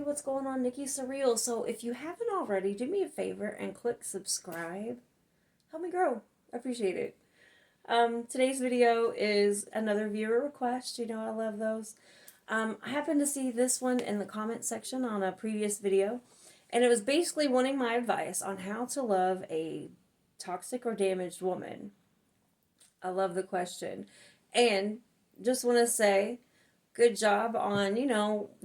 Hey, what's going on? Nikki Surreal. So, if you haven't already, do me a favor and click subscribe. Help me grow. I appreciate it. Today's video is another viewer request. You know, I love those. I happened to see this one in the comment section on a previous video, and it was basically wanting my advice on how to love a toxic or damaged woman. I love the question. And just want to say, good job on,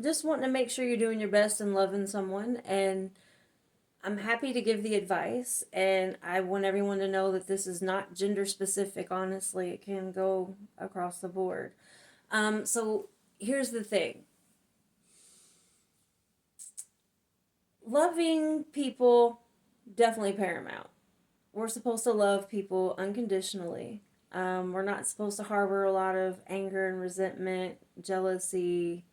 just wanting to make sure you're doing your best and loving someone. And I'm happy to give the advice. And I want everyone to know that this is not gender specific, honestly. It can go across the board. So here's the thing, loving people, definitely paramount. We're supposed to love people unconditionally. We're not supposed to harbor a lot of anger and resentment, jealousy,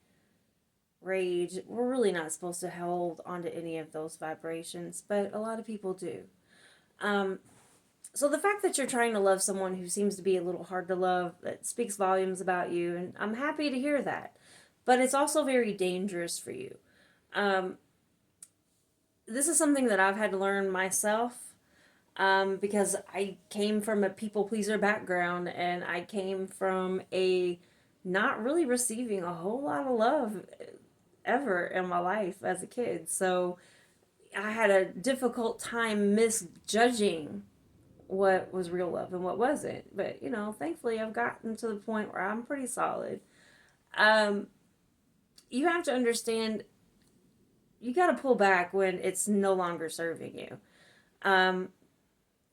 rage. We're really not supposed to hold onto any of those vibrations, but a lot of people do. Um, so the fact that you're trying to love someone who seems to be a little hard to love, that speaks volumes about you, and I'm happy to hear that. But it's also very dangerous for you. Um, this is something that I've had to learn myself, because I came from a people pleaser background, and I came from a not really receiving a whole lot of love ever in my life as a kid. So I had a difficult time misjudging what was real love and what wasn't. But, thankfully I've gotten to the point where I'm pretty solid. Um, you have to understand, you got to pull back when it's no longer serving you. Um,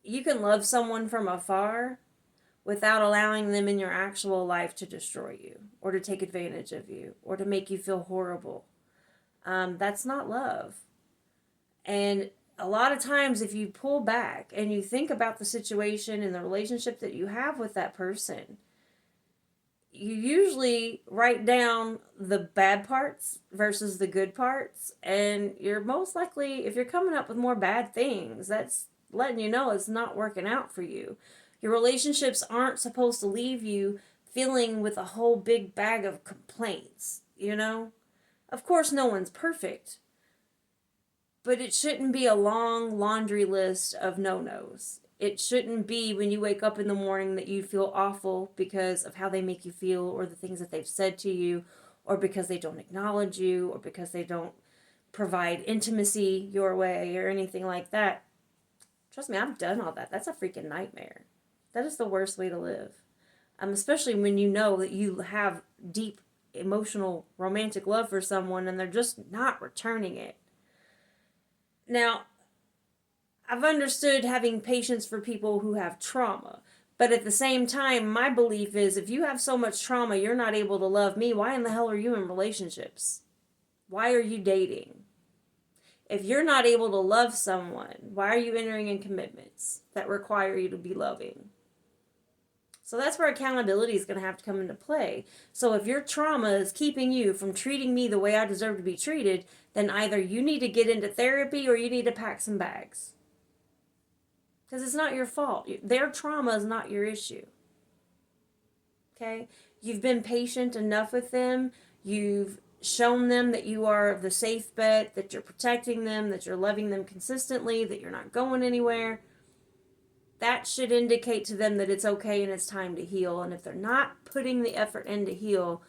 you can love someone from afar without allowing them in your actual life to destroy you or to take advantage of you or to make you feel horrible. That's not love. And a lot of times, if you pull back and you think about the situation and the relationship that you have with that person, you usually write down the bad parts versus the good parts. And you're most likely, if you're coming up with more bad things, that's letting you know it's not working out for you. Your relationships aren't supposed to leave you feeling with a whole big bag of complaints, you know? Of course, no one's perfect, but it shouldn't be a long laundry list of no-nos. It shouldn't be when you wake up in the morning that you feel awful because of how they make you feel or the things that they've said to you or because they don't acknowledge you or because they don't provide intimacy your way or anything like that. Trust me, I've done all that. That's a freaking nightmare. That is the worst way to live. Especially when you know that you have deep emotional romantic love for someone and they're just not returning it. Now, I've understood having patience for people who have trauma. But at the same time, my belief is if you have so much trauma, you're not able to love me. Why in the hell are you in relationships? Why are you dating? If you're not able to love someone, why are you entering in commitments that require you to be loving? So that's where accountability is going to have to come into play. So if your trauma is keeping you from treating me the way I deserve to be treated, then either you need to get into therapy or you need to pack some bags. Because it's not your fault. Their trauma is not your issue. Okay? You've been patient enough with them. You've shown them that you are the safe bet, that you're protecting them, that you're loving them consistently, that you're not going anywhere. That should indicate to them that it's okay and it's time to heal. And if they're not putting the effort in to heal,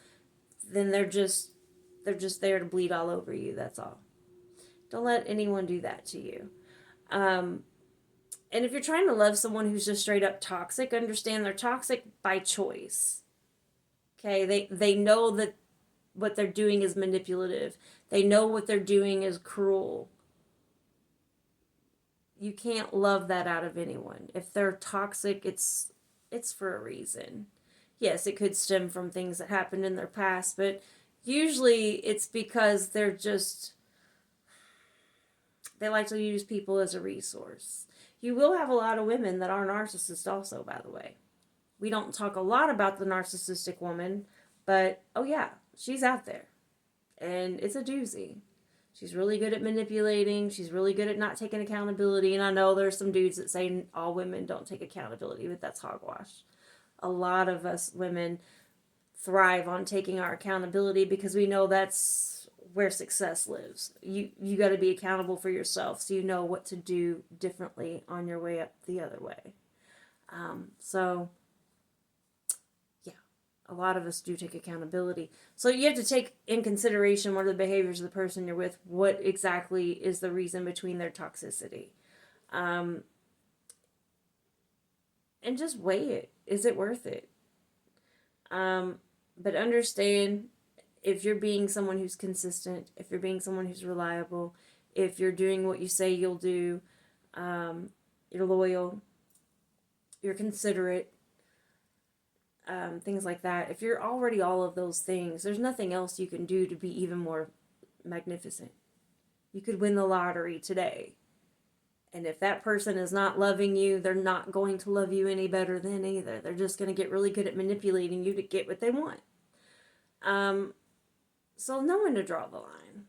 then they're just there to bleed all over you. That's all. Don't let anyone do that to you. And if you're trying to love someone who's just straight up toxic, understand they're toxic by choice. Okay, they know that what they're doing is manipulative. They know what they're doing is cruel. You can't love that out of anyone. If they're toxic, it's for a reason. Yes, it could stem from things that happened in their past, but usually it's because they like to use people as a resource. You will have a lot of women that are narcissists also, by the way. We don't talk a lot about the narcissistic woman, but oh yeah, she's out there. And it's a doozy. She's really good at manipulating. She's really good at not taking accountability. And I know there's some dudes that say all women don't take accountability, but that's hogwash. A lot of us women thrive on taking our accountability because we know that's where success lives. You got to be accountable for yourself, so you know what to do differently on your way up the other way. So yeah, a lot of us do take accountability. So you have to take in consideration what are the behaviors of the person you're with, what exactly is the reason between their toxicity. And just weigh it. Is it worth it? But understand, if you're being someone who's consistent, if you're being someone who's reliable, if you're doing what you say you'll do, you're loyal, you're considerate, things like that. If you're already all of those things, there's nothing else you can do to be even more magnificent. You could win the lottery today. And if that person is not loving you, they're not going to love you any better than either. They're just going to get really good at manipulating you to get what they want. So know when to draw the line.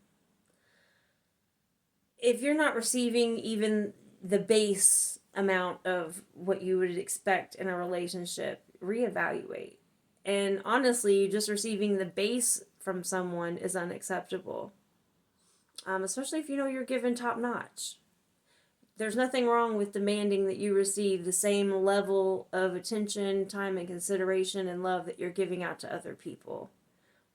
If you're not receiving even the base amount of what you would expect in a relationship, reevaluate. And honestly, just receiving the base from someone is unacceptable. Especially if you know you're given top notch. There's nothing wrong with demanding that you receive the same level of attention, time, and consideration and love that you're giving out to other people.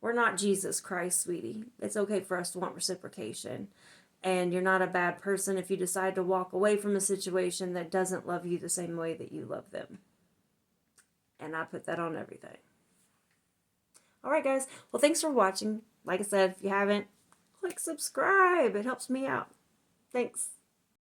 We're not Jesus Christ, sweetie. It's okay for us to want reciprocation. And you're not a bad person if you decide to walk away from a situation that doesn't love you the same way that you love them. And I put that on everything. Alright, guys. Well, thanks for watching. Like I said, if you haven't, click subscribe. It helps me out. Thanks.